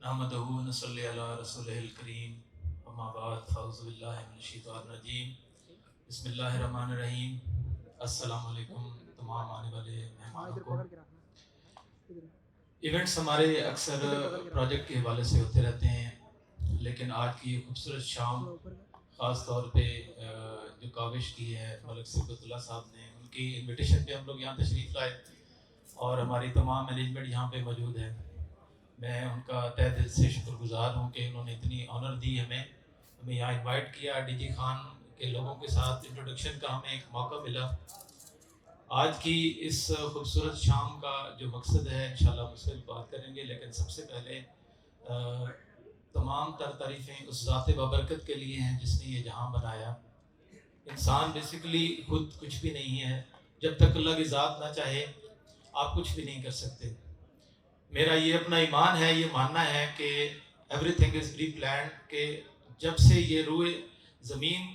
نحمدہ و نصلی علی رسولہ الکریم اما بعد فاعوذ باللہ من الشیطان الرجیم بسم اللہ الرحمن الرحیم۔ السلام علیکم تمام آنے والے مہمانوں کو۔ ایونٹس ہمارے اکثر پروجیکٹ کے حوالے سے ہوتے رہتے ہیں، لیکن آج کی یہ خوبصورت شام خاص طور پہ جو کاوش کی ہے ملک صفت اللہ صاحب نے، ان کی انویٹیشن پہ ہم لوگ یہاں تشریف لائے اور ہماری تمام مینجمنٹ یہاں پہ موجود ہے۔ میں ان کا تہ دل سے شکر گزار ہوں کہ انہوں نے اتنی آنر دی ہمیں یہاں انوائٹ کیا۔ ڈی جی خان کے لوگوں کے ساتھ انٹروڈکشن کا ہمیں ایک موقع ملا۔ آج کی اس خوبصورت شام کا جو مقصد ہے انشاءاللہ اس سے بات کریں گے، لیکن سب سے پہلے تمام تر تعریفیں اس ذات بابرکت کے لیے ہیں جس نے یہ جہاں بنایا۔ انسان بیسیکلی خود کچھ بھی نہیں ہے، جب تک اللہ کی ذات نہ چاہے آپ کچھ بھی نہیں کر سکتے۔ میرا یہ اپنا ایمان ہے، یہ ماننا ہے کہ everything is preplanned, کہ جب سے یہ روئے زمین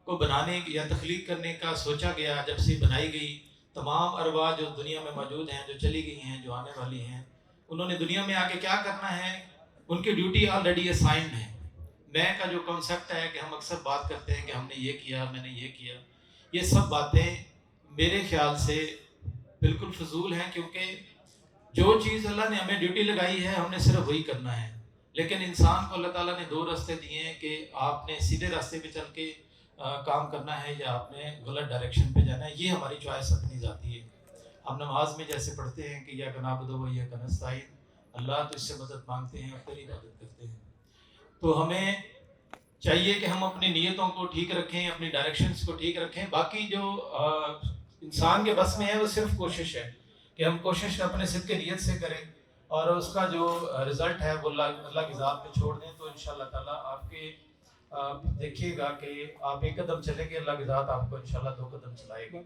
کو بنانے یا تخلیق کرنے کا سوچا گیا، جب سے بنائی گئی، تمام ارواح جو دنیا میں موجود ہیں، جو چلی گئی ہیں، جو آنے والی ہیں، انہوں نے دنیا میں آ کے کیا کرنا ہے، ان کی ڈیوٹی آلریڈی اسائنڈ ہے۔ میں کا جو کنسیپٹ ہے کہ ہم اکثر بات کرتے ہیں کہ ہم نے یہ کیا، میں نے یہ کیا، یہ سب باتیں میرے خیال سے بالکل فضول ہیں، کیونکہ جو چیز اللہ نے ہمیں ڈیوٹی لگائی ہے ہم نے صرف وہی کرنا ہے۔ لیکن انسان کو اللہ تعالیٰ نے دو راستے دیے ہیں کہ آپ نے سیدھے راستے پہ چل کے کام کرنا ہے یا آپ نے غلط ڈائریکشن پہ جانا ہے۔ یہ ہماری چوائس اپنی ذاتی ہے۔ ہم نماز میں جیسے پڑھتے ہیں کہ یا نعبد و ایاک نستعین، اللہ تو اس سے مدد مانگتے ہیں اور تیری عبادت کرتے ہیں۔ تو ہمیں چاہیے کہ ہم اپنی نیتوں کو ٹھیک رکھیں، اپنی ڈائریکشنز کو ٹھیک رکھیں۔ باقی جو انسان کے بس میں ہے وہ صرف کوشش ہے کہ ہم کوشش اپنے صدق نیت سے کریں اور اس کا جو رزلٹ ہے وہ اللہ کی ذات میں چھوڑ دیں، تو انشاءاللہ تعالیٰ آپ کے دیکھیے گا کہ آپ ایک قدم چلیں گے، اللہ کی ذات آپ کو انشاءاللہ دو قدم چلائے گی۔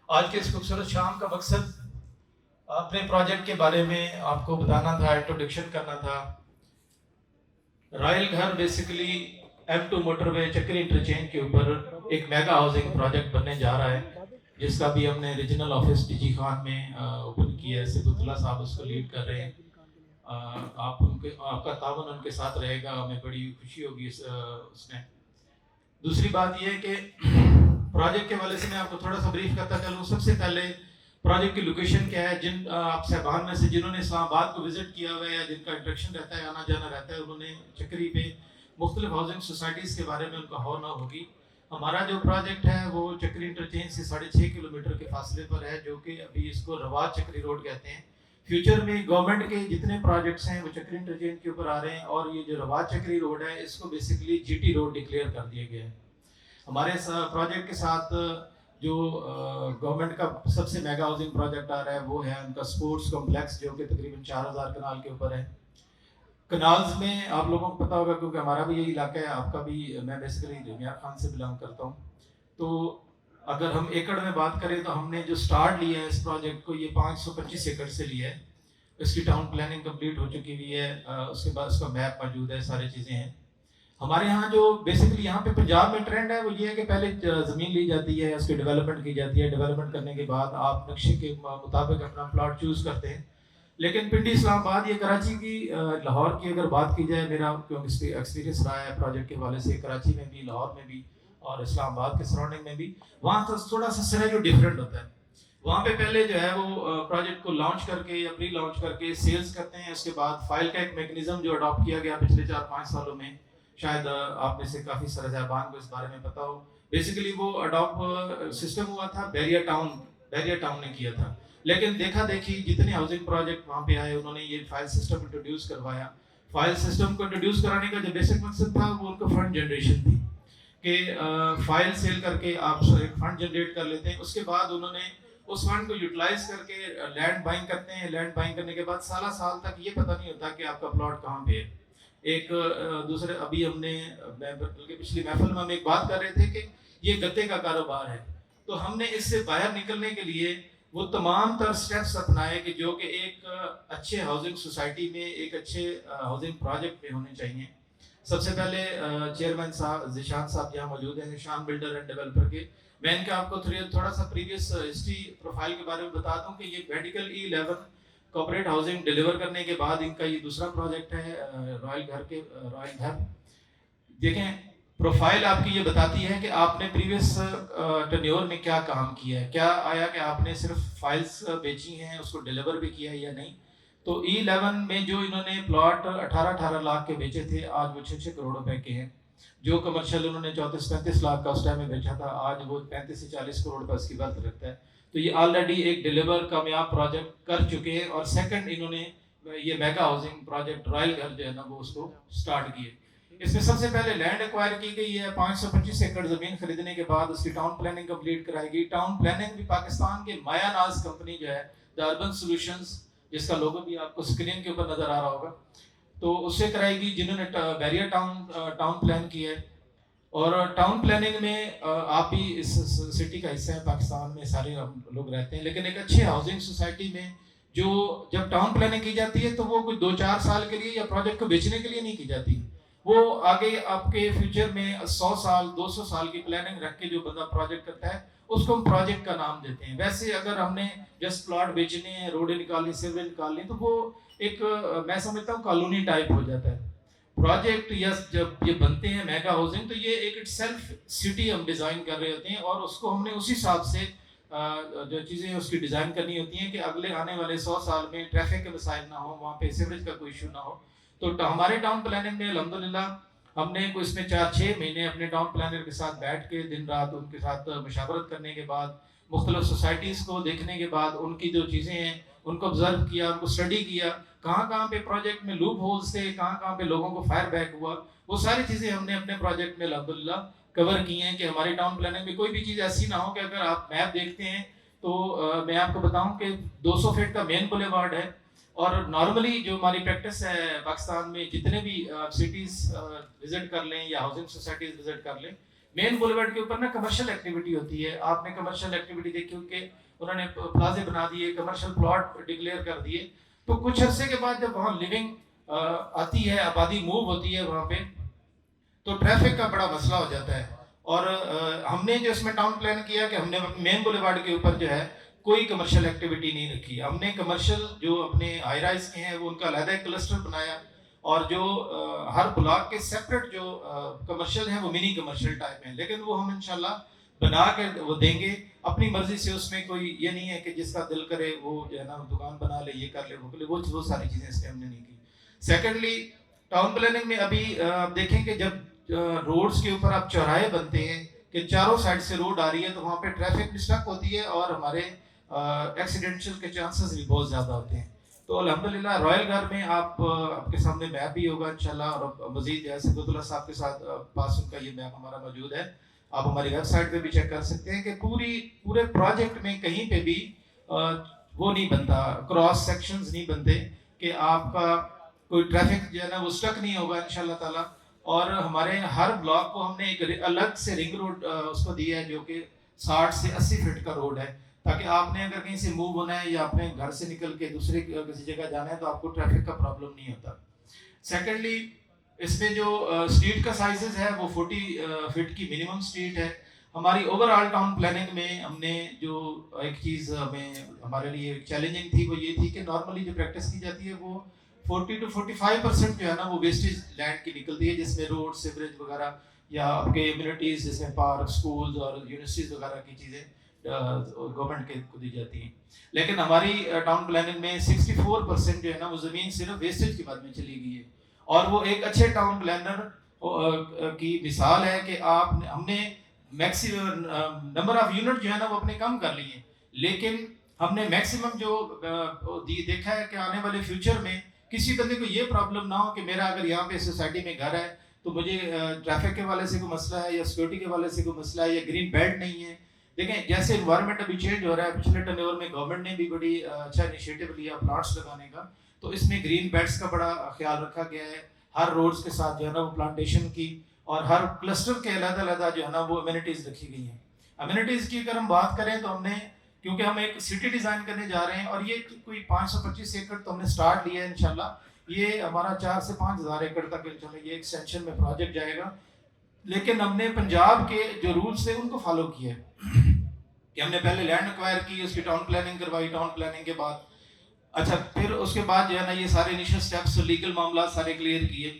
آج کے اس خوبصورت شام کا مقصد اپنے پروجیکٹ کے بارے میں آپ کو بتانا تھا، انٹروڈکشن کرنا تھا۔ رائل گھر بیسیکلی M2 موٹر وے چکری انٹرچینج کے اوپر ایک میگا ہاؤسنگ پروجیکٹ بننے جا رہا ہے، جس کا بھی ہم نے regional office D G Khan میں اوپن کیا ہے۔ صفت اللہ صاحب اس کو لیڈ کر رہے ہیں۔ آپ کا تعاون ان کے ساتھ رہے گا، ہمیں بڑی خوشی ہوگی اس میں۔ دوسری بات یہ ہے کہ پروجیکٹ کے حوالے سے میں آپ کو تھوڑا سا بریف کرتا چلوں۔ سب سے پہلے پروجیکٹ کی لوکیشن کیا ہے، جن آپ صاحبان میں سے جنہوں نے اسلام آباد کو وزٹ کیا ہوا ہے یا جن کا انٹریکشن رہتا ہے، آنا جانا رہتا ہے، انہوں نے چکری پہ مختلف ہاؤسنگ سوسائٹیز کے بارے میں ان کا ہو نہ ہوگی۔ ہمارا جو پروجیکٹ ہے وہ چکری انٹرچینج سے 6.5 کلومیٹر کے فاصلے پر ہے، جو کہ ابھی اس کو رواج چکری روڈ کہتے ہیں۔ فیوچر میں گورنمنٹ کے جتنے پروجیکٹس ہیں وہ چکری انٹرچینج کے اوپر آ رہے ہیں، اور یہ جو رواج چکری روڈ ہے اس کو basically G T road declare کر دیا گیا ہے۔ ہمارے پروجیکٹ کے ساتھ جو گورنمنٹ کا سب سے میگا ہاؤسنگ پروجیکٹ آ رہا ہے وہ ہے ان کا سپورٹس کمپلیکس، جو کہ تقریباً 4000 کنال کے اوپر ہے۔ کنالز میں آپ لوگوں کو پتہ ہوگا کیونکہ ہمارا بھی یہی علاقہ ہے، آپ کا بھی، میں بیسیکلی میاں خان سے بلانگ کرتا ہوں۔ تو اگر ہم ایکڑ میں بات کریں تو ہم نے جو سٹارٹ لیا ہے اس پروجیکٹ کو، یہ 525 ایکڑ سے لیا ہے۔ اس کی ٹاؤن پلاننگ کمپلیٹ ہو چکی ہوئی ہے، اس کے بعد اس کا میپ موجود ہے، ساری چیزیں ہیں۔ ہمارے یہاں جو بیسیکلی یہاں پہ پنجاب میں ٹرینڈ ہے وہ یہ ہے کہ پہلے زمین لی جاتی ہے، اس کی ڈیولپمنٹ کی جاتی ہے، ڈیولپمنٹ کرنے کے بعد آپ نقشے کے مطابق اپنا پلاٹ چوز کرتے ہیں۔ لیکن پنڈی اسلام آباد، یہ کراچی کی، لاہور کی اگر بات کی جائے، میرا کیونکہ ایکسپیرینس رہا ہے پروجیکٹ کے حوالے سے، کراچی میں بھی، لاہور میں بھی اور اسلام آباد کے سراؤنڈنگ میں بھی، وہاں تو تھوڑا سا سینیریو ڈیفرنٹ ہوتا ہے۔ وہاں پہ پہلے جو ہے وہ پروجیکٹ کو لانچ کر کے یا پری لانچ کر کے سیلز کرتے ہیں، اس کے بعد فائل کا ایک میکنزم جو اڈاپٹ کیا گیا پچھلے 4-5 سالوں میں، شاید آپ میں سے کافی سارے صاحبان کو اس بارے میں پتا ہو۔ بیسیکلی وہ اڈاپٹ سسٹم ہوا تھا بیریا ٹاؤن نے کیا تھا، لیکن دیکھا دیکھی جتنے ہاؤسنگ پروجیکٹ وہاں پہ آئے انہوں نے یہ فائل سسٹم انٹروڈیوس کروایا۔ فائل سسٹم کو انٹروڈیوس کرانے کا جو بیسک مقصد تھا وہ ان کا فنڈ جنریشن تھی، کہ فائل سیل کر کے آپ ایک فنڈ جنریٹ کر لیتے ہیں، اس کے بعد انہوں نے اس فنڈ کو یوٹیلائز کر کے لینڈ بائنگ کرتے ہیں۔ لینڈ بائنگ کرنے کے بعد سال تک یہ پتہ نہیں ہوتا کہ آپ کا پلاٹ کہاں پہ ہے۔ ایک دوسرے ابھی ہم نے بلکہ پچھلی محفل میں ہم ایک بات کر رہے تھے کہ یہ گتے کا کاروبار ہے، تو ہم نے اس سے باہر نکلنے کے لیے وہ تمام تر سٹیپس اپنائے کہ جو کہ ایک اچھے ہاؤسنگ سوسائٹی میں، ایک اچھے ہاؤسنگ پروجیکٹ میں ہونے چاہیے۔ سب سے پہلے چیئرمین صاحب ذیشان صاحب یہاں موجود ہیں، ذیشان بلڈر اینڈ ڈیولپر کے۔ میں ان کا آپ کو تھوڑا سا پریویس ہسٹری پروفائل کے بارے میں بتاتا ہوں کہ یہ medical E11 corporate housing deliver करने के बाद इनका ये दूसरा प्रोजेक्ट है रॉयल घर। देखें प्रोफाइल आपकी ये बताती है कि आपने प्रीवियस टर्न्योर में क्या काम किया है, क्या आया कि आपने सिर्फ फाइल्स बेची हैं, उसको डिलीवर भी किया है या नहीं। तो E11 में जो इन्होंने प्लॉट 18-18 लाख के बेचे थे, आज वो 6-6 करोड़ रुपए के हैं। जो कमर्शियल उन्होंने 34-35 लाख का उस टाइम में बेचा था, आज वो 35 से 40 करोड़ रुपए उसकी वर्थ रखता है। तो ये ऑलरेडी एक डिलीवर कामयाब प्रोजेक्ट कर चुके हैं। और सेकंड इन्होंने ये मेगा हाउसिंग प्रोजेक्ट रॉयल घर जो है ना वो उसको स्टार्ट किए। इसमें सबसे पहले लैंड एक्वायर की गई है, 525 एकड़ जमीन खरीदने के बाद उसकी टाउन प्लानिंग कंप्लीट कराई गई। टाउन प्लानिंग भी पाकिस्तान के माया नाज कंपनी जो है द अर्बन सॉल्यूशंस, जिसका लोगो भी आपको स्क्रीन के ऊपर नजर आ रहा होगा, तो उससे कराएगी, जिन्होंने बैरियर टाउन प्लान किया है। और टाउन प्लानिंग में आप भी इस सिटी का हिस्सा है, पाकिस्तान में सारे हम लोग रहते हैं, लेकिन एक अच्छी हाउसिंग सोसाइटी में जो जब टाउन प्लानिंग की जाती है तो वो कोई 2-4 साल के लिए या प्रोजेक्ट को बेचने के लिए नहीं की जाती, वो आगे आपके फ्यूचर में 100 साल 200 साल की प्लानिंग रख के जो बंदा प्रोजेक्ट करता है उसको हम प्रोजेक्ट का नाम देते हैं। वैसे अगर हमने जस्ट प्लॉट बेचने हैं, रोडें निकालनी, सीवरेज निकालनी, तो वो एक मैं समझता हूँ कॉलोनी टाइप हो जाता है। प्रोजेक्ट या जब ये बनते हैं मेगा हाउसिंग, तो ये एक सेल्फ सिटी हम डिज़ाइन कर रहे होते हैं और उसको हमने उस हिसाब से जो चीज़ें उसकी डिज़ाइन करनी होती हैं कि अगले आने वाले 100 साल में ट्रैफिक के मसाइल ना हो, वहाँ पे सीवरेज का कोई इशू ना हो। तो हमारे टाउन प्लानिंग में अल्हम्दुलिल्लाह हमने कोई इसमें 4-6 महीने अपने टाउन प्लानर के साथ बैठ के दिन रात उनके साथ मशावरत करने के बाद, मुख्तलिफ सोसाइटीज़ को देखने के बाद, उनकी जो चीज़ें हैं उनको ऑब्जर्व किया, उनको स्टडी किया, कहाँ कहाँ पे प्रोजेक्ट में लूप होल्स थे, कहाँ कहाँ पे लोगों को फायर बैक हुआ, वो सारी चीज़ें हमने अपने प्रोजेक्ट में अल्हम्दुलिल्लाह कवर की हैं कि हमारी टाउन प्लानिंग में कोई भी चीज़ ऐसी ना हो कि अगर आप मैप देखते हैं तो मैं आपको बताऊं कि 200 फीट का मेन बुलेवार्ड है। और नॉर्मली जो हमारी प्रैक्टिस है पाकिस्तान में, जितने भी सिटीज़ विजिट कर लें या हाउसिंग सोसाइटीज़ विजिट कर लें, मेन बुलेवार्ड के ऊपर ना कमर्शियल एक्टिविटी होती है। आपने कमर्शियल एक्टिविटी देखी कि उन्होंने प्लाजे बना दिए, कमर्शियल प्लॉट डिक्लेयर कर दिए, तो कुछ अरसे के बाद जब वहाँ लिविंग आती है, आबादी मूव होती है वहाँ पे, तो ट्रैफिक का बड़ा मसला हो जाता है। और हमने जो इसमें टाउन प्लान किया कि हमने मेन बुलेवार्ड के ऊपर जो है कोई कमर्शियल एक्टिविटी नहीं रखी। हमने कमर्शियल जो अपने हाई राइज के हैं वो उनका अलग क्लस्टर बनाया, और जो हर ब्लॉक के सेपरेट जो कमर्शियल हैं वो मिनी कमर्शियल टाइप हैं, लेकिन वो हम इंशाल्लाह बना के वो देंगे अपनी मर्जी से। उसमें कोई ये नहीं है कि जिसका दिल करे वो जो है ना दुकान बना ले, ये कर ले, वो कर ले, वो सारी चीज़ें इसमें हमने नहीं की। सेकेंडली टाउन प्लानिंग में अभी आप देखें कि जब रोड्स के ऊपर आप चौराहे बनते हैं कि चारों साइड से रोड आ रही है, तो वहाँ पे ट्रैफिक भी स्टक होती है और हमारे एक्सीडेंशियल के चांसेस भी बहुत ज़्यादा होते हैं। तो अल्हम्दुलिल्लाह रॉयल घर में आपके सामने मैप भी होगा इंशाल्लाह, और मजीद जैसे सिद्दुल्लाह साहब के साथ पास उनका ये मैप हमारा मौजूद है, आप हमारी वेबसाइट पे भी चेक कर सकते हैं कि पूरे प्रोजेक्ट में कहीं पे भी वो नहीं बनता, क्रॉस सेक्शंस नहीं बनते कि आपका कोई ट्रैफिक जो है ना वो स्टक नहीं होगा इंशाल्लाह ताला। और हमारे हर ब्लॉक को हमने एक अलग से रिंग रोड उसको दिया है जो कि 60 से 80 फीट का रोड है, ताकि आपने अगर कहीं से मूव होना है या अपने घर से निकल के दूसरे किसी जगह जाना है तो आपको ट्रैफिक का प्रॉब्लम नहीं होता। सेकेंडली इसमें जो स्ट्रीट का साइजेस है वो 40 फीट की मिनिमम स्ट्रीट है। हमारी ओवरऑल टाउन प्लानिंग में हमने जो एक चीज़ हमें हमारे लिए चैलेंजिंग थी वो ये थी कि नॉर्मली जो प्रैक्टिस की जाती है वो 40 to 45% जो है ना वो वेस्टेज लैंड की निकलती है, जिसमें रोड सीवरेज वगैरह या आपके इम्यूनिटीज़ जिसमें पार्क, स्कूल्स और यूनिवर्सिटीज़ वगैरह की चीज़ें गवर्नमेंट के को दी जाती हैं। लेकिन हमारी टाउन प्लानिंग में 64% जो है ना वो ज़मीन सिर्फ वेस्टेज के बाद में चली गई है। और वो एक अच्छे टाउन प्लानर की मिसाल है कि हमने मैक्सिमम नंबर ऑफ यूनिट जो है ना वो अपने कम कर लिए, लेकिन हमने मैक्सिमम जो देखा है कि आने वाले फ्यूचर में किसी बंदे को ये प्रॉब्लम ना हो कि मेरा अगर यहाँ पे सोसाइटी में घर है तो मुझे ट्रैफिक के वाले से कोई मसला है या सिक्योरिटी के वाले से कोई मसला है या ग्रीन बेल्ट नहीं है। देखें जैसे इन्वायरमेंट अभी चेंज हो रहा है, पिछले टर्नओवर में गवर्नमेंट ने भी बड़ी अच्छा इनिशिएटिव लिया प्लांट्स लगाने का, तो इसमें ग्रीन बेल्ट्स का बड़ा ख्याल रखा गया है। हर रोड्स के साथ जो है ना वो प्लांटेशन की, और हर क्लस्टर के अलग-अलग जो है ना वो अम्यूनिटीज़ रखी गई हैं। अम्यूनिटीज़ की अगर हम बात करें तो हमने, क्योंकि हम एक सिटी डिज़ाइन करने जा रहे हैं और ये कोई 525 एकड़ तो हमने स्टार्ट लिया है इंशाल्लाह, ये हमारा 4 से 5,000 एकड़ तक इंशाल्लाह ये एक्सटेंशन में प्रोजेक्ट जाएगा। लेकिन हमने पंजाब के जो रूल्स थे उनको फॉलो किया है कि हमने पहले लैंड एक्वायर की, उसकी टाउन प्लानिंग करवाई, टाउन प्लानिंग के बाद اچھا پھر اس کے بعد جو ہے نا یہ سارے انیشل سٹیپس لیگل معاملات سارے کلیئر کیے.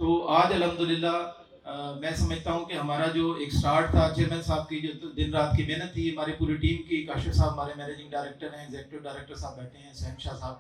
تو آج الحمدللہ میں سمجھتا ہوں کہ ہمارا جو ایک سٹارٹ تھا چیئرمین صاحب کی جو دن رات کی محنت تھی ہماری پوری ٹیم کی, کاشف صاحب ہمارے مینیجنگ ڈائریکٹر ہیں, ایگزیکٹو ڈائریکٹر صاحب بیٹھے ہیں, سہم شاہ صاحب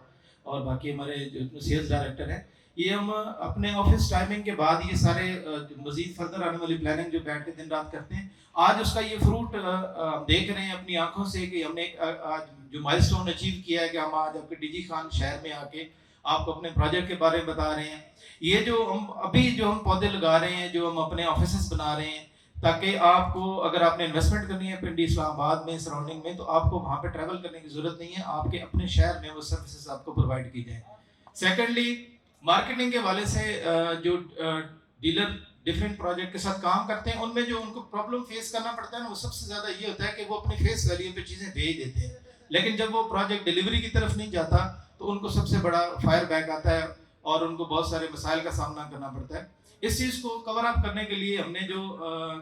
اور باقی ہمارے جو سیلز ڈائریکٹر ہیں, یہ ہم اپنے آفس ٹائمنگ کے بعد یہ سارے مزید فردر آنے والی پلاننگ جو بیٹھ کے دن رات کرتے ہیں, آج اس کا یہ فروٹ ہم دیکھ رہے ہیں اپنی آنکھوں سے کہ ہم نے آج جو مائل سٹون اچیو کیا ہے کہ ہم آج آپ کے ڈی جی خان شہر میں آ کے آپ کو اپنے پروجیکٹ کے بارے میں بتا رہے ہیں. یہ جو ہم ابھی جو ہم پودے لگا رہے ہیں, جو ہم اپنے آفیسز بنا رہے ہیں, تاکہ آپ کو اگر آپ نے انویسٹمنٹ کرنی ہے پنڈی اسلام آباد میں سراؤنڈنگ میں تو آپ کو وہاں پہ ٹریول کرنے کی ضرورت نہیں ہے, آپ کے اپنے شہر میں وہ سروسز آپ کو پرووائڈ کی جائیں. سیکنڈلی مارکیٹنگ کے والے سے جو ڈیلر ڈفرینٹ پروجیکٹ کے ساتھ کام کرتے ہیں ان میں جو ان کو پرابلم فیس کرنا پڑتا ہے نا وہ سب سے زیادہ یہ ہوتا ہے کہ وہ اپنے فیس ویلیو پہ چیزیں بھیج دیتے ہیں, لیکن جب وہ پروجیکٹ ڈیلیوری کی طرف نہیں جاتا تو ان کو سب سے بڑا فائر بیک آتا ہے اور ان کو بہت سارے مسائل کا سامنا کرنا پڑتا ہے. اس چیز کو کور اپ کرنے کے لیے ہم نے جو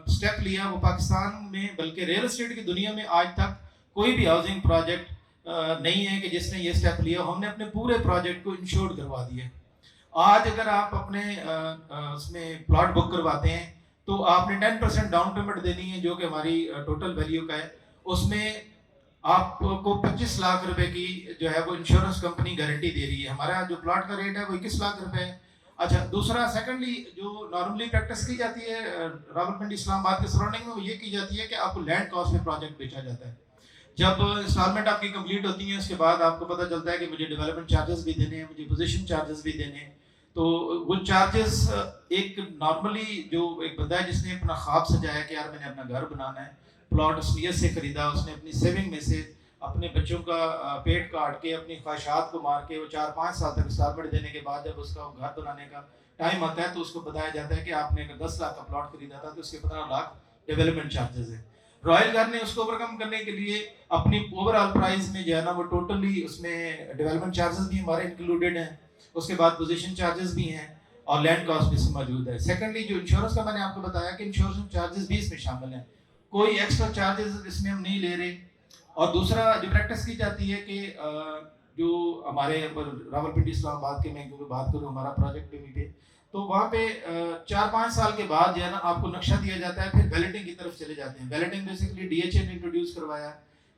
اسٹیپ لیا وہ پاکستان میں بلکہ ریئل اسٹیٹ کی دنیا میں آج تک کوئی بھی ہاؤسنگ پروجیکٹ نہیں ہے کہ جس نے یہ اسٹیپ لیا. ہم نے اپنے پورے پروجیکٹ کو انشورڈ کروا دیا. آج اگر آپ اپنے اس میں پلاٹ بک کرواتے ہیں تو آپ نے 10% ڈاؤن پیمنٹ دینی ہے جو کہ ہماری ٹوٹل ویلیو کا ہے. اس میں آپ کو 25 لاکھ روپے کی جو ہے وہ انشورنس کمپنی گارنٹی دے رہی ہے. ہمارا جو پلاٹ کا ریٹ ہے وہ 21 لاکھ روپے ہے. اچھا دوسرا سیکنڈلی جو نارملی پریکٹس کی جاتی ہے راولپنڈی اسلام آباد کے سراؤنڈنگ میں وہ یہ کی جاتی ہے کہ آپ کو لینڈ کاسٹ میں پروجیکٹ بیچا جاتا ہے. جب انسٹالمنٹ آپ کی کمپلیٹ ہوتی ہیں اس کے بعد آپ کو پتہ چلتا ہے کہ مجھے ڈیولپمنٹ چارجز بھی دینے ہیں, مجھے پوزیشن چارجز بھی دینے ہیں. تو وہ چارجز ایک نارملی جو ایک بندہ ہے جس نے اپنا خواب سجایا کہ یار میں نے اپنا گھر بنانا ہے, پلاٹ اس نیت سے خریدا, اس نے اپنی سیونگ میں سے اپنے بچوں کا پیٹ کاٹ کے اپنی خواہشات کو مار کے وہ 4-5 سال تک انسٹالمنٹ دینے کے بعد جب اس کا گھر بنانے کا ٹائم آتا ہے تو اس کو بتایا جاتا ہے کہ آپ نے اگر 10 لاکھ کا پلاٹ خریدا تھا تو اس کے 15 لاکھ ڈیولپمنٹ چارجز ہیں. رائل گھر نے اس کو اوور کم کرنے کے لیے اپنی اوور آل پرائز میں جو ہے نا وہ ٹوٹلی اس میں ڈیولپمنٹ چارجز بھی ہمارے انکلوڈیڈ ہیں, اس کے بعد پوزیشن چارجز بھی ہیں اور لینڈ کاسٹ بھی اس میں موجود ہے. سیکنڈلی جو انشورنس کا میں نے آپ کو بتایا کہ انشورنس چارجز بھی اس میں شامل ہیں, کوئی ایکسٹرا چارجز اس میں ہم نہیں لے رہے. اور دوسرا جو پریکٹس کی جاتی ہے کہ جو ہمارے راولپنڈی اسلام آباد کے میں کیونکہ بات کروں ہمارا پروجیکٹ پہ تو وہاں پہ 4-5 سال کے بعد جو ہے نا آپ کو نقشہ دیا جاتا ہے, پھر بیلٹنگ کی طرف چلے جاتے ہیں. Belting basically D H A نے انٹروڈیوس کروایا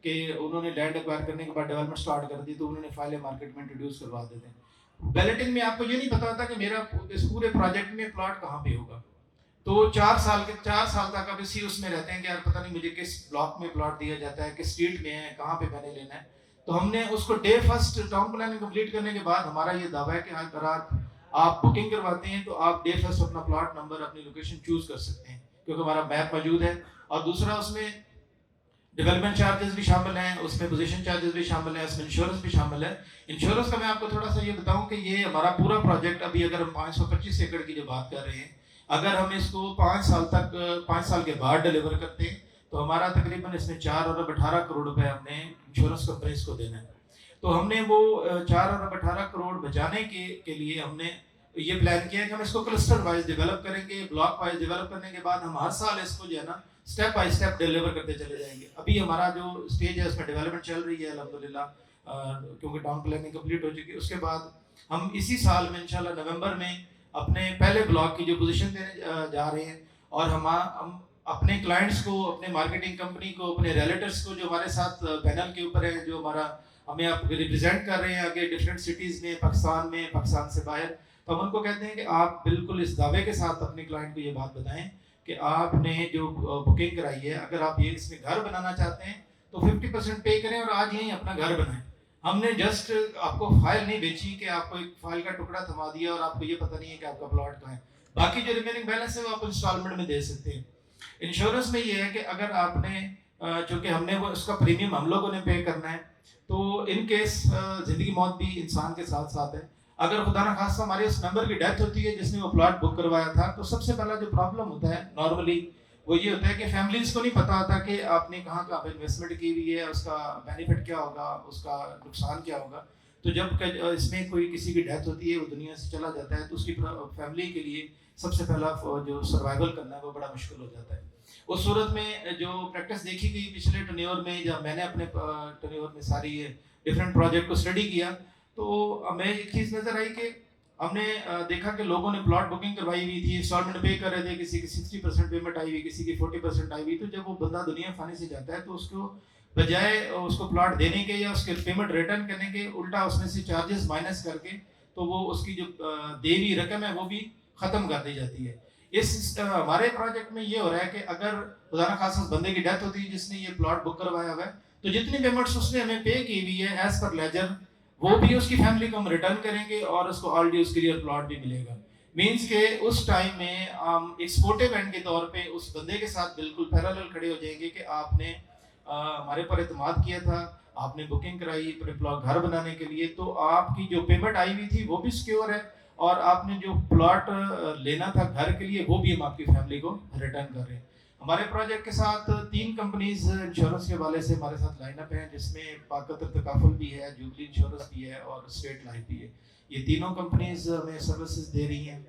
کہ انہوں نے لینڈ ایکوائر کرنے کے بعد ڈیولپمنٹ سٹارٹ کر دی تو انہوں نے فائلیں مارکیٹ میں انٹروڈیوس کروا دیتے ہیں. بیلٹنگ میں آپ کو یہ نہیں پتا ہوتا کہ میرا اس پورے پروجیکٹ میں پلاٹ کہاں پہ ہوگا. تو 4 سال تک آپ اسی اس میں رہتے ہیں کہ یار پتہ نہیں مجھے کس بلاک میں پلاٹ دیا جاتا ہے, کس اسٹریٹ میں ہے, کہاں پہ میں نے لینا ہے. تو ہم نے اس کو day first town planning complete کرنے کے بعد ہمارا یہ دعویٰ ہے کہ اگر آپ بکنگ کرواتے ہیں تو آپ ڈے فرسٹ اپنا پلاٹ نمبر اپنی لوکیشن چوز کر سکتے ہیں کیونکہ ہمارا میپ موجود ہے. اور دوسرا اس میں ڈیولپمنٹ چارجز بھی شامل ہیں, اس میں پوزیشن چارجز بھی شامل ہیں, اس میں انشورنس بھی شامل ہے. انشورنس کا میں آپ کو تھوڑا سا یہ بتاؤں کہ یہ ہمارا پورا پروجیکٹ ابھی اگر ہم 525 ایکڑ کی جو بات کر رہے ہیں اگر ہم اس کو 5 سال کے بعد ڈیلیور کرتے ہیں تو ہمارا تقریباً اس میں 4 ارب 18 کروڑ روپے ہم نے انشورنس کمپنیز کو دینا ہے. تو ہم نے وہ 4 ارب 18 کروڑ بچانے کے لیے ہم نے یہ پلان کیا ہے کہ ہم اس کو کلسٹر وائز ڈیولپ کریں گے. بلاک وائز ڈیولپ کرنے کے بعد ہم ہر سال اس کو جو ہے نا اسٹیپ بائی اسٹیپ ڈیلیور کرتے چلے جائیں گے. ابھی ہمارا جو اسٹیج ہے اس میں ڈیولپمنٹ چل رہی ہے الحمدللہ کیونکہ ٹاؤن پلاننگ کمپلیٹ ہو چکی ہے. اس کے بعد ہم اسی سال میں انشاءاللہ نومبر میں اپنے پہلے بلاک کی جو پوزیشن دینے جا رہے ہیں اور ہم اپنے کلائنٹس کو, اپنے مارکیٹنگ کمپنی کو, اپنے ریلیٹرس کو جو ہمارے ساتھ پینل کے اوپر ہے جو ہمارا ہمیں آپ ریپرزینٹ کر رہے ہیں آگے ڈفرینٹ سٹیز میں, پاکستان سے باہر, تو ہم ان کو کہتے ہیں کہ آپ بالکل اس دعوے کے ساتھ اپنے کلائنٹ کو یہ بات بتائیں کہ آپ نے جو بکنگ کرائی ہے اگر آپ یہ اس میں گھر بنانا چاہتے ہیں تو 50% پے کریں اور آج یہیں اپنا گھر بنائیں. ہم نے جسٹ آپ کو فائل نہیں بیچی کہ آپ کو ایک فائل کا ٹکڑا تھما دیا اور آپ کو یہ پتہ نہیں ہے کہ آپ کا پلاٹ کہاں ہے. باقی جو ریمیننگ بیلنس ہے وہ آپ انسٹالمنٹ میں دے سکتے ہیں. انشورنس میں یہ ہے کہ اگر آپ نے چونکہ ہم نے وہ اس کا پریمیم ہم لوگوں نے پے کرنا ہے تو ان کیس زندگی موت بھی انسان کے ساتھ ساتھ ہے. اگر خدا نخواستہ ہمارے اس ممبر کی ڈیتھ ہوتی ہے جس نے وہ پلاٹ بک کروایا تھا تو سب سے پہلا جو پرابلم ہوتا ہے نارملی وہ یہ ہوتا ہے کہ فیملیز کو نہیں پتا ہوتا کہ آپ نے کہاں کہاں پہ انویسٹمنٹ کی ہوئی ہے, اس کا بینیفٹ کیا ہوگا, اس کا نقصان کیا ہوگا. تو جب اس میں کوئی کسی کی ڈیتھ ہوتی ہے وہ دنیا سے چلا جاتا ہے تو اس کی فیملی کے لیے سب سے پہلا جو سروائیول کرنا ہے وہ بڑا مشکل ہو جاتا ہے. اس صورت میں جو پریکٹس دیکھی گئی پچھلے ٹنیور میں جب میں نے اپنے ٹنیور میں ساری ڈفرینٹ پروجیکٹ کو اسٹڈی کیا تو हमें एक चीज़ नज़र आई कि हमने देखा कि लोगों ने प्लॉट बुकिंग करवाई हुई थी, इंस्टॉलमेंट पे कर रहे थे, किसी की 60% पेमेंट आई हुई, किसी की 40% आई हुई। तो जब वो बंदा दुनिया फानी से जाता है तो उसको बजाय उसको प्लॉट देने के या उसके पेमेंट रिटर्न करने के, उल्टा उसमें से चार्जेस माइनस करके तो वो उसकी जो दी हुई रकम है वो भी ख़त्म कर दी जाती है। हमारे प्रोजेक्ट में ये हो रहा है कि अगर खुदा खासा बंदे की डेथ होती है जिसने ये प्लॉट बुक करवाया हुआ है, तो जितनी पेमेंट्स उसने हमें पे की हुई है एज पर लेजर, वो भी उसकी फैमिली को हम रिटर्न करेंगे और उसको ऑलरेडी उसके लिए प्लॉट भी मिलेगा। मीन्स के उस टाइम में हम एक सपोर्टिव एंड के तौर पे उस बंदे के साथ बिल्कुल पैरेलल खड़े हो जाएंगे कि आपने हमारे पर एतमाद किया था, आपने बुकिंग कराई अपने प्लॉट घर बनाने के लिए, तो आपकी जो पेमेंट आई हुई थी वो भी सिक्योर है, और आपने जो प्लॉट लेना था घर के लिए वो भी हम आपकी फैमिली को रिटर्न कर रहे हैं। हमारे प्रोजेक्ट के साथ 3 कंपनीज इंश्योरेंस के वाले से हमारे साथ लाइनअप हैं, जिसमें पाकतर तकाफुल भी है, जुबली इंश्योरेंस भी है और स्टेट लाइफ भी है। ये तीनों कंपनीज हमें सर्विसेज दे रही हैं।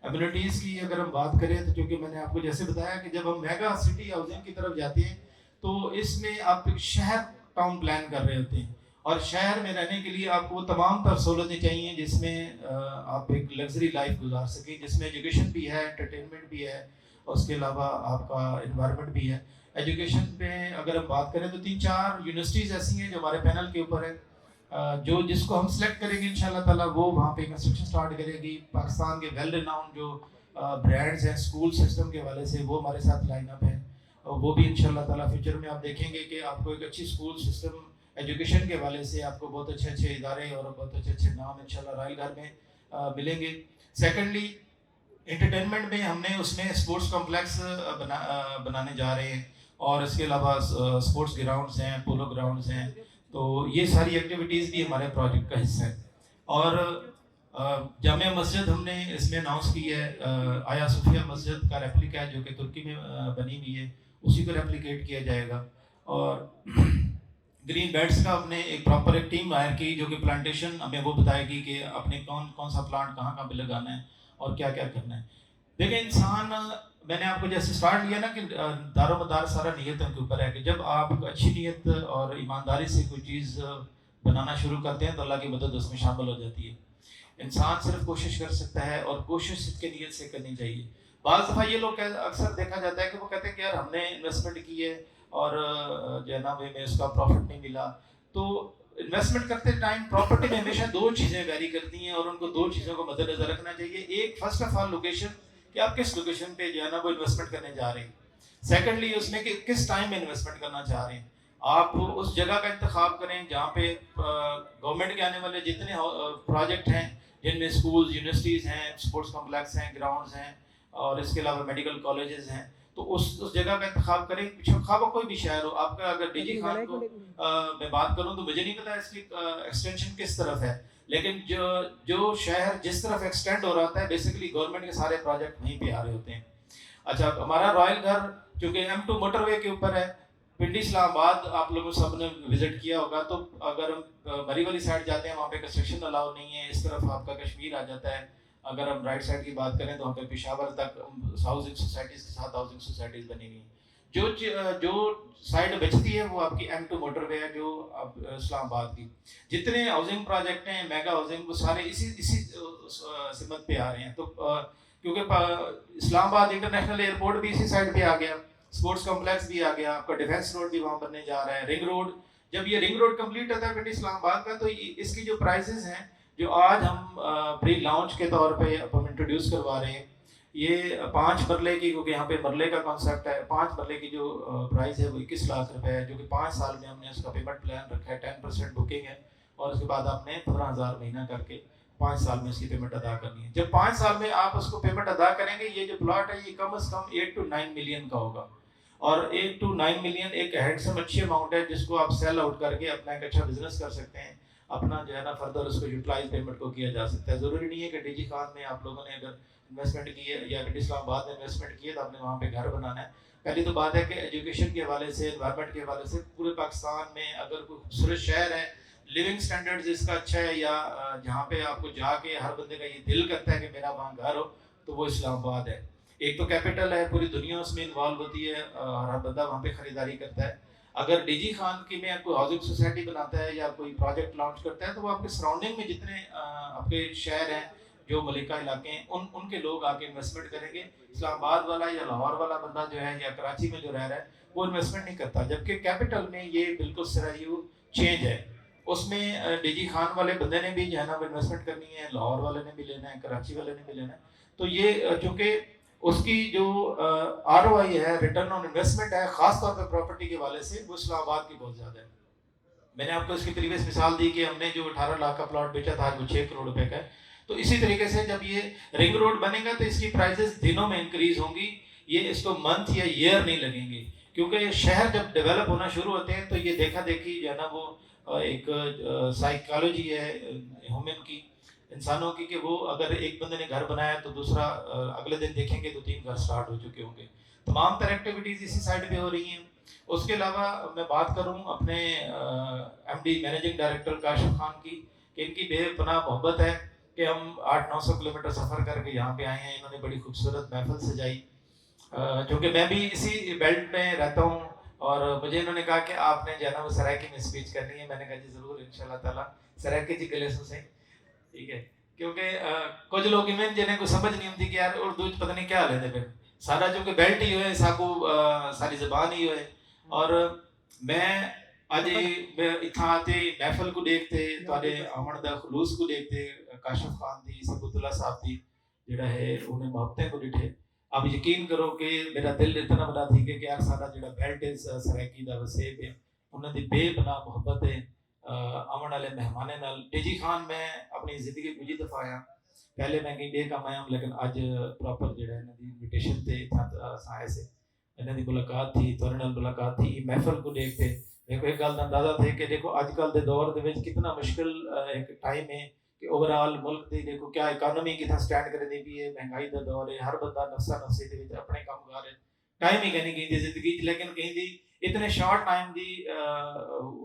एम्यूनिटीज़ की अगर हम बात करें तो क्योंकि मैंने आपको जैसे बताया कि जब हम मेगा सिटी हाउसिंग की तरफ जाते हैं तो इसमें आप एक शहर टाउन प्लान कर रहे होते हैं, और शहर में रहने के लिए आपको वो तमाम तर सहूलतें चाहिए जिसमें आप एक लग्जरी लाइफ गुजार सकें, जिसमें एजुकेशन भी है, एंटरटेनमेंट भी है, और उसके अलावा आपका इन्वायरमेंट भी है। एजुकेशन पे अगर हम बात करें तो 3-4 यूनिवर्सिटीज़ ऐसी हैं जो हमारे पैनल के ऊपर है, जो जिसको हम सेलेक्ट करेंगे इंशाल्लाह ताला वो वहाँ पे कंस्ट्रक्शन स्टार्ट करेगी। पाकिस्तान के वेल रिनाउंड जो ब्रांड्स हैं स्कूल सिस्टम के हवाले से वो हमारे साथ लाइनअप है, और वो भी इंशाल्लाह ताला फ्यूचर में आप देखेंगे कि आपको एक अच्छी स्कूल सिस्टम एजुकेशन के हवाले से आपको बहुत अच्छे अच्छे इदारे और बहुत अच्छे अच्छे नाम इंशाल्लाह रॉयल घर में मिलेंगे। सेकेंडली एंटरटेनमेंट में हमने उसमें स्पोर्ट्स कॉम्प्लेक्स बनाने जा रहे हैं, और इसके अलावा स्पोर्ट्स ग्राउंड्स हैं, पोलो ग्राउंड्स हैं, तो ये सारी एक्टिविटीज़ भी हमारे प्रोजेक्ट का हिस्सा है। और जामिया मस्जिद हमने इसमें अनाउंस की है, आया सूफिया मस्जिद का रेप्लिका है जो कि तुर्की में बनी हुई है, उसी को रेप्लिकेट किया जाएगा। और ग्रीन बेल्ट्स का हमने एक प्रॉपर एक टीम हायर की जो कि प्लांटेशन हमें वो बताएगी कि अपने कौन कौन सा प्लांट कहाँ कहाँ पे लगाना है और क्या क्या करना है। देखिए इंसान, मैंने आपको जैसे स्टार्ट लिया ना कि दारोमदार सारा नीयतों के ऊपर है, कि जब आप अच्छी नीयत और ईमानदारी से कोई चीज़ बनाना शुरू करते हैं तो अल्लाह की मदद उसमें शामिल हो जाती है। इंसान सिर्फ कोशिश कर सकता है और कोशिश के नीयत से करनी चाहिए। बाज़ दफ़ा ये लोग अक्सर देखा जाता है कि वो कहते हैं कि यार हमने इन्वेस्टमेंट की है और जो है ना हमें उसका प्रॉफिट नहीं मिला। तो इन्वेस्टमेंट करते टाइम प्रॉपर्टी में हमेशा 2 चीज़ें वैरी करती हैं और उनको 2 चीज़ों को मद्देनजर रखना चाहिए। एक, फर्स्ट ऑफ ऑल लोकेशन, कि आप किस लोकेशन पे जो है ना वो इन्वेस्टमेंट करने जा रहे हैं। सेकेंडली उसमें कि किस टाइम में इन्वेस्टमेंट करना चाह रहे हैं। आप उस जगह का इंतखाब करें जहाँ पे गवर्नमेंट के आने वाले जितने प्रोजेक्ट हैं, जिनमें स्कूल्स, यूनिवर्सिटीज़ हैं, स्पोर्ट्स कॉम्प्लेक्स हैं, ग्राउंड्स हैं, और इसके अलावा मेडिकल कॉलेजेस हैं, तो उस जगह का इंतखाब करें। खा कोई भी शहर हो आपका। अगर डीजी खान को मैं बात करूं तो मुझे नहीं पता इसकी एक्सटेंशन किस तरफ है, लेकिन जो शहर जिस तरफ एक्सटेंड हो रहा होता है बेसिकली गवर्नमेंट के सारे प्रोजेक्ट वहीं पे आ रहे होते हैं। अच्छा, हमारा रॉयल घर चूँकि M2 मोटरवे के ऊपर है, पिंडी इस्लामाबाद आप लोगों सब ने विजिट किया होगा, तो अगर हम मरी वाली साइड जाते हैं वहाँ पे कंस्ट्रक्शन अलाउ नहीं है। इस तरफ आपका कश्मीर आ जाता है। अगर हम राइट साइड की बात करें तो वहाँ पे पेशावर तक हाउसिंग सोसाइटीज़ के साथ हाउसिंग सोसाइटीज़ बनी हुई हैं। जो साइड बचती है वो आपकी M2 मोटरवे है, जो अब इस्लामाबाद की जितने हाउसिंग प्रोजेक्ट हैं मेगा हाउसिंग वो सारे इसी सिमत पे आ रहे हैं। तो क्योंकि इस्लामाबाद इंटरनेशनल एयरपोर्ट भी इसी साइड पे आ गया, स्पोर्ट्स कॉम्प्लेक्स भी आ गया, आपका डिफेंस रोड भी वहाँ बनने जा रहा है, रिंग रोड। जब ये रिंग रोड कंप्लीट होता है पिंडी इस्लामाबाद का, तो इसकी जो प्राइसेस हैं जो आज हम प्री लॉन्च के तौर पे हम इंट्रोड्यूस करवा रहे हैं, ये 5 मरले की, क्योंकि यहाँ पे मरले का कॉन्सेप्ट है, 5 मरले की जो प्राइस है वो 21 लाख रुपए है, जो कि 5 साल में हमने उसका पेमेंट प्लान रखा है। 10% बुकिंग है और उसके बाद आपने 15,000 महीना करके 5 साल में इसकी पेमेंट अदा करनी है। जब 5 साल में आप उसको पेमेंट अदा करेंगे, ये जो प्लॉट है ये कम से कम 8 to 9 मिलियन का होगा, और 8 to 9 मिलियन एक हैंडसम अच्छी अमाउंट है जिसको आप सेल आउट करके अपना एक अच्छा बिजनेस कर सकते हैं। अपना जो है ना फर्दर उसको यूटिलाइज पेमेंट को किया जा सकता है। ज़रूरी नहीं है कि डीजी खान में आप लोगों ने अगर इन्वेस्टमेंट की है या इस्लामाबाद में इन्वेस्टमेंट की है तो आपने वहाँ पे घर बनाना है। पहली तो बात है कि एजुकेशन के हवाले से, एनवायरनमेंट के हवाले से पूरे पाकिस्तान में अगर कोई खूबसूरत शहर है, लिविंग स्टैंडर्ड जिसका अच्छा है, या जहाँ पे आपको जाके हर बंदे का ये दिल करता है कि मेरा वहाँ घर हो, तो वो इस्लामाबाद है। एक तो कैपिटल है, पूरी दुनिया उसमें इन्वॉल्व होती है और हर बंदा वहाँ पे ख़रीदारी करता है। अगर डीजी खान की में कोई हाउसिंग सोसाइटी बनाता है या कोई प्रोजेक्ट लॉन्च करता है तो वो आपके सराउंडिंग में जितने आपके शहर हैं जो मलिका इलाके हैं उनके लोग आके इन्वेस्टमेंट करेंगे। इस्लामाबाद वाला या लाहौर वाला बंदा जो है या कराची में जो रह रहा है वो इन्वेस्टमेंट नहीं करता, जबकि कैपिटल में ये बिल्कुल सरायू चेंज है। उसमें डीजी खान वाले बंदे ने भी जो है ना वो इन्वेस्टमेंट करनी है, लाहौर वाले ने भी लेना है, कराची वाले ने भी लेना है। तो ये चूँकि उसकी जो ROI है, रिटर्न ऑन इन्वेस्टमेंट है, ख़ास तौर पर प्रॉपर्टी के वाले से वो इस्लामाबाद की बहुत ज़्यादा है। मैंने आपको इसकी प्रीवियस मिसाल दी कि हमने जो 18 लाख का प्लॉट बेचा था आज वो 6 करोड़ रुपए का है। तो इसी तरीके से जब ये रिंग रोड बनेगा तो इसकी प्राइसेस दिनों में इंक्रीज होंगी, ये इसको मंथ या ईयर नहीं लगेंगे, क्योंकि शहर जब डेवलप होना शुरू होते हैं तो ये देखा देखी जो है ना वो एक साइकोलॉजी है ह्यूमन की, इंसानों की, कि वो अगर एक बंदे ने घर बनाया तो दूसरा अगले दिन देखेंगे तो 3 घर स्टार्ट हो चुके होंगे। तमाम तरह एक्टिविटीज़ इसी साइड पे हो रही हैं। उसके अलावा मैं बात करूं अपने MD managing director Kashif Khan की, कि इनकी बेपनाह मोहब्बत है कि हम 800-900 किलोमीटर सफ़र करके यहाँ पे आए हैं। इन्होंने बड़ी खूबसूरत महफिल सजाई, क्योंकि मैं भी इसी बेल्ट में रहता हूँ और मुझे इन्होंने कहा कि आपने जो है ना वो सरायकी में स्पीच करनी है। मैंने कहा जी ज़रूर इंशाल्लाह ताला सरायकी जी गले से सही, ठीक है, क्योंकि कुछ लोग इवें जिन्हें को समझ नहीं होती कि यार उर्दू पता नहीं क्या लेते फिर सारा जो कि बेल्ट ही होए साकू सारी ज़बान ही होए। और मैं अज इत्थां आते महफिल को देखते तुहाडे आमण दा खलूस को देखते काशिफ खान दी सबूतुल्ला साहब दी जिहड़ा है उन्हें मोहब्बतें को डिठे। अब यकीन करो कि मेरा दिल इतना बड़ा थी कि यार सारा जिहड़ा बेल्ट है सरायकी दा वसेब है उन्हां दी बेपनाह मोहब्बत है आने वाले मेहमाने नाल। डीजी खान मैं अपनी जिंदगी कुछ दफा आया, पहले मैं कहीं बे काम आया, लेकिन अज प्रॉपर जो इनविटेशन से आए से इन्हों की मुलाकात थी, तुहाडे नाल मुलाकात थी, महफिल को देखते मेरे को एक गल का अंदाजा थे कि देखो अजकल के दौर के कितना मुश्किल एक टाइम है कि ओवरऑल मुल्क की देखो क्या इकानमी कितना स्टैंड करती पी है, महंगाई का दौर है, हर बंदा नफसा नफसी के अपने काम कर रहे, टाइम ही कहीं कहीं जिंदगी, लेकिन कहीं इतने शॉर्ट टाइम की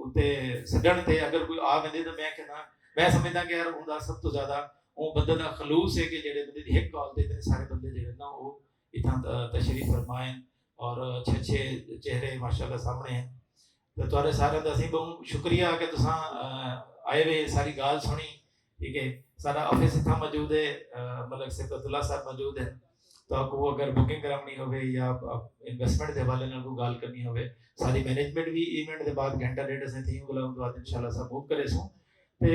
उत्ते सदन थे अगर कोई आ वेंदे तो मैं कहना मैं समझदा कि यार उनका सब तो ज़्यादा वो बंदे का खलूस है कि जेडे बंदे दी एक कॉल ते इतने सारे बंदे जेडे ना वो इत्थां तशरीफ फरमाए और अच्छे अच्छे चेहरे माशाल्लाह सामने हैं। तो तुहाडे सारे दा असीं बहुत शुक्रिया कि तुसां आए वे सारी गाल सुनी, ठीक है। सारा ऑफिस इत्थां मौजूद है, मलक सिफतुल्ला साहब मौजूद है, तो आपको अगर बुकिंग करानी हो या इन्वेस्टमेंट के हवाले नाल कोई गल करनी हो, सारी मैनेजमेंट भी इवेंट के बाद घंटा डेढ़ असें थी बुलाउण तो बाद इंशाल्लाह सब बुक करे सो। ते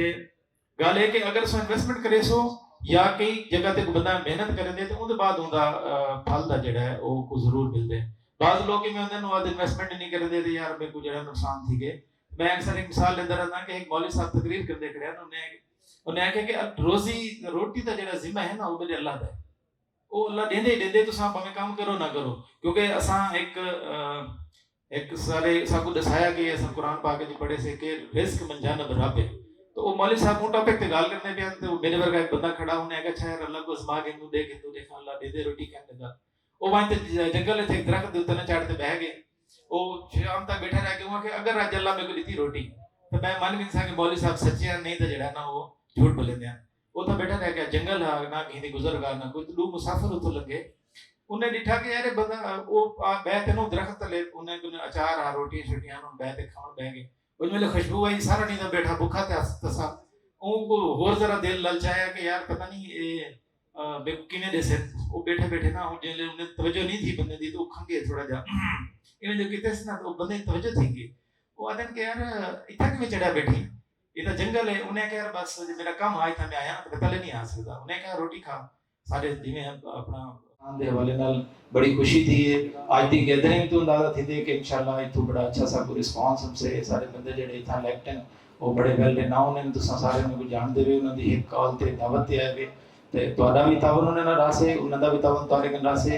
गल है कि अगर सो इन्वेस्टमेंट करे सो या कई जगह ते कोई बंदा मेहनत करे दे तो उहदे बाद उहदा फल दा जिहड़ा है वो को जरूर मिलदे। बाज़ लोग इवें हुंदे ने वो इन्वेस्टमेंट नहीं करे दे यार मेरे को जिहड़ा नुकसान थी गए। मैं अक्सर एक मिसाल लेंदा रहंदा कि एक मौलवी साहब तकरीर करदे खड़े उन्हें आख्या कि रोटी का जिहड़ा जिम्मा है ना वो मेरे अल्लाह दा है, वो अल्लाह देंदे देंदे तुसां भावें काम करो ना करो, क्योंकि असां एक सारे साकू दसाया कि असां कुरान पाक च पढ़े से कि रिस्क मंजानब रब है। तो वो मौलवी साहब वो टॉपिक पे गाल करने पे तो मेरे वर्गा एक बंदा खड़ा उन्हें आख्या अच्छा यार अल्लाह को आजमा के तू देख अल्लाह दे दे रोटी कहने देंदा। वो वहां ते जंगल थे दरख्त दे उत्ते चढ़ ते बह गए, वो शाम तक बैठा रह गए कि अगर अज अल्लाह मेरे को दी रोटी तो मैं मन भी कि मौलवी साहब सच्चे नहीं तो जड़ा ना वो झूठ बोले दे। वो तो बैठा रह गया, जंगल है ना कहीं गुजरगा ना कोई दो मुसाफिर उतो लगे। उन्हें दिखा कि यार बंदा वो बह तेन दरख्त तले उन्हें अचार आ रोटी छोटियां बह ते खाण बह गए। उस वेले खुशबू आई, सारा नहीं तो बैठा भुखा तसा उनको होर जरा दिल ललचाया कि यार पता नहीं किने दे सिर वो बैठे बैठे ना जिले उन्हें तवज्जो नहीं थी बंदे दी तो खंगे थोड़ा जा इन्हें जो किते ना तो बंदे तवज्जो थी गई। वो आदन के यार इतना कि चढ़ा बैठी ये जंगल है। उन्हें क्या बस मेरा काम आज था मैं आया तो पहले नहीं आ सकता। उन्हें क्या रोटी खा सारे जिमें अपना दे हवाले नाल बड़ी खुशी थी आज दी गैदरिंग तो अंदाजा थी कि इंशाल्लाह इतो बड़ा अच्छा सा कोई रिस्पांस हमसे सारे बंदे जेडे इथा इलेक्ट हैं वो बड़े वेल नाउन हैं। तुसा सारे को जान देवे उन्हां दी एक कॉल ते दावत ते आए वे ते तुहाडा भी तावन उन्हां नाल रासे उन्हां दा भी तावन तुहाडे नाल रासे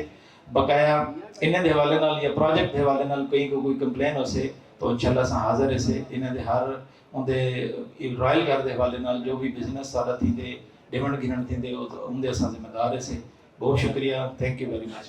बकाया इन्हां दे हवाले नाल या प्रोजेक्ट दे हवाले नाल कोई कंप्लेन होसे तो इंशाल्लाह सा हाजिर है से इन्हां दे हर उनदे रॉयल घर दे हवाले नाल जो भी बिजनेस सारा थींदे डिमांड गिनन थींदे उनदे असां जिम्मेदार है से। बहुत शुक्रिया, थैंक यू वेरी मच।